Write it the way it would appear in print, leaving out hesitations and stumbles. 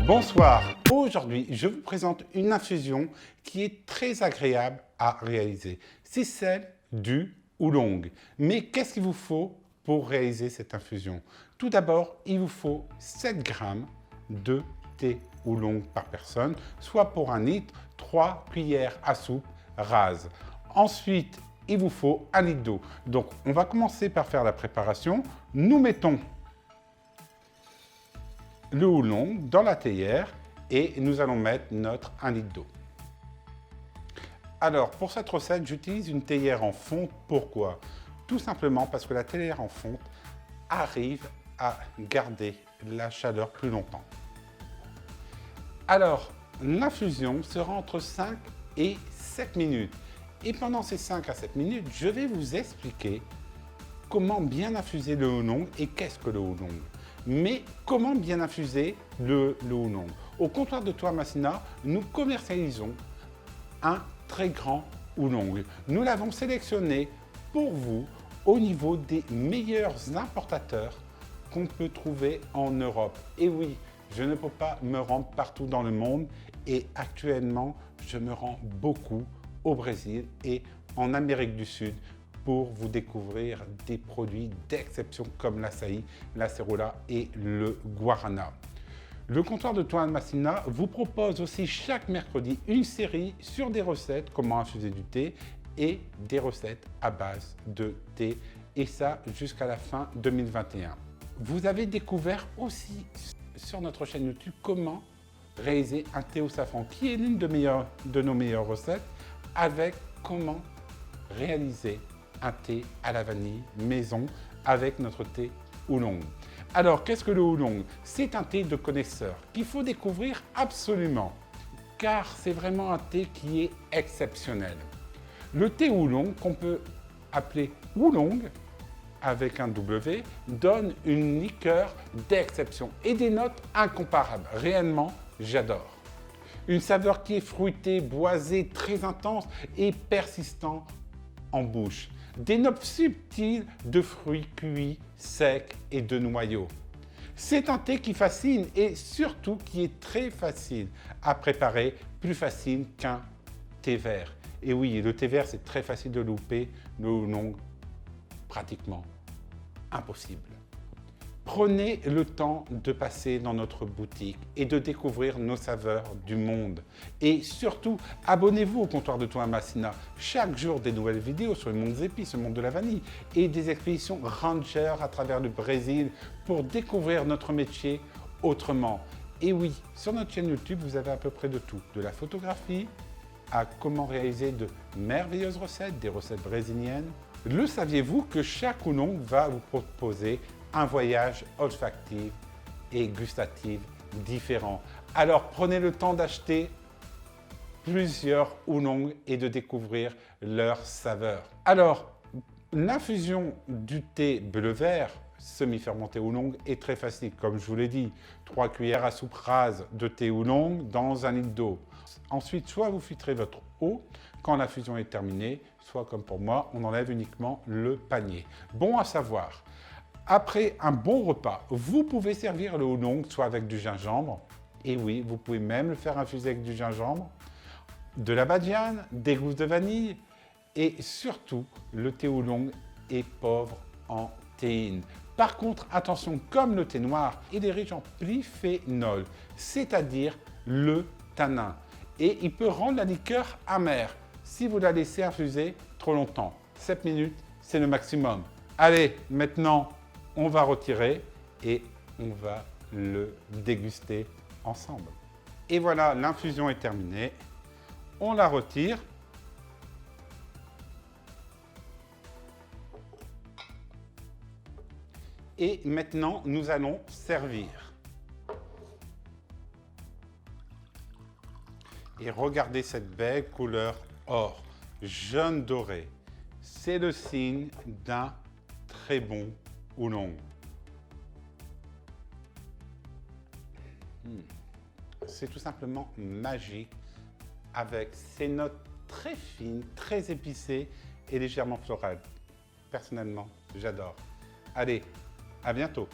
Bonsoir, aujourd'hui je vous présente une infusion qui est très agréable à réaliser. C'est celle du oolong. Mais qu'est-ce qu'il vous faut pour réaliser cette infusion? Tout d'abord, il vous faut 7 g de thé oolong par personne, soit pour 1 litre, 3 cuillères à soupe rases. Ensuite, il vous faut 1 litre d'eau. Donc on va commencer par faire la préparation. Nous mettons le oolong dans la théière et nous allons mettre notre 1 litre d'eau. Alors, pour cette recette, j'utilise une théière en fonte. Pourquoi? Tout simplement parce que la théière en fonte arrive à garder la chaleur plus longtemps. Alors, l'infusion sera entre 5 et 7 minutes. Et pendant ces 5 à 7 minutes, je vais vous expliquer comment bien infuser le oolong et qu'est-ce que le oolong. Mais comment bien infuser le oolong? Au comptoir de Toa Masina, nous commercialisons un très grand oolong. Nous l'avons sélectionné pour vous au niveau des meilleurs importateurs qu'on peut trouver en Europe. Et oui, je ne peux pas me rendre partout dans le monde et actuellement, je me rends beaucoup au Brésil et en Amérique du Sud pour vous découvrir des produits d'exception comme l'açaï, l'acérola et le guarana. Le comptoir de Toa Masina vous propose aussi chaque mercredi une série sur des recettes, comment infuser du thé et des recettes à base de thé, et ça jusqu'à la fin 2021. Vous avez découvert aussi sur notre chaîne YouTube comment réaliser un thé au safran, qui est l'une de nos meilleures recettes, avec comment réaliser un thé à la vanille maison avec notre thé oolong. Alors, qu'est-ce que le oolong? C'est un thé de connaisseur qu'il faut découvrir absolument, car c'est vraiment un thé qui est exceptionnel. Le thé oolong, qu'on peut appeler oolong avec un W, donne une liqueur d'exception et des notes incomparables. Réellement, j'adore. Une saveur qui est fruitée, boisée, très intense et persistant en bouche. Des notes subtiles de fruits cuits, secs et de noyaux. C'est un thé qui fascine et surtout qui est très facile à préparer, plus facile qu'un thé vert. Et oui, le thé vert, c'est très facile de louper, le oolong, pratiquement impossible. Prenez le temps de passer dans notre boutique et de découvrir nos saveurs du monde. Et surtout, abonnez-vous au comptoir de Toa Masina. Chaque jour, des nouvelles vidéos sur le monde des épices, le monde de la vanille et des expéditions ranger à travers le Brésil pour découvrir notre métier autrement. Et oui, sur notre chaîne YouTube, vous avez à peu près de tout. De la photographie à comment réaliser de merveilleuses recettes, des recettes brésiliennes. Le saviez-vous que chaque oolong va vous proposer un voyage olfactif et gustatif différent. Alors prenez le temps d'acheter plusieurs oolong et de découvrir leurs saveurs. Alors, l'infusion du thé bleu vert semi-fermenté oolong est très facile. Comme je vous l'ai dit, 3 cuillères à soupe rase de thé oolong dans 1 litre d'eau. Ensuite, soit vous filtrez votre eau quand l'infusion est terminée, soit comme pour moi, on enlève uniquement le panier. Bon à savoir. Après un bon repas, vous pouvez servir le oolong soit avec du gingembre, et oui, vous pouvez même le faire infuser avec du gingembre, de la badiane, des gousses de vanille, et surtout, le thé oolong est pauvre en théine. Par contre, attention, comme le thé noir, il est riche en polyphénol, c'est-à-dire le tanin, et il peut rendre la liqueur amère si vous la laissez infuser trop longtemps. 7 minutes, c'est le maximum. Allez, maintenant, on va retirer et on va le déguster ensemble. Et voilà, l'infusion est terminée. On la retire. Et maintenant, nous allons servir. Et regardez cette belle couleur or, jaune doré. C'est le signe d'un très bon oolong. C'est tout simplement magique avec ces notes très fines, très épicées et légèrement florales. Personnellement, j'adore. Allez, à bientôt.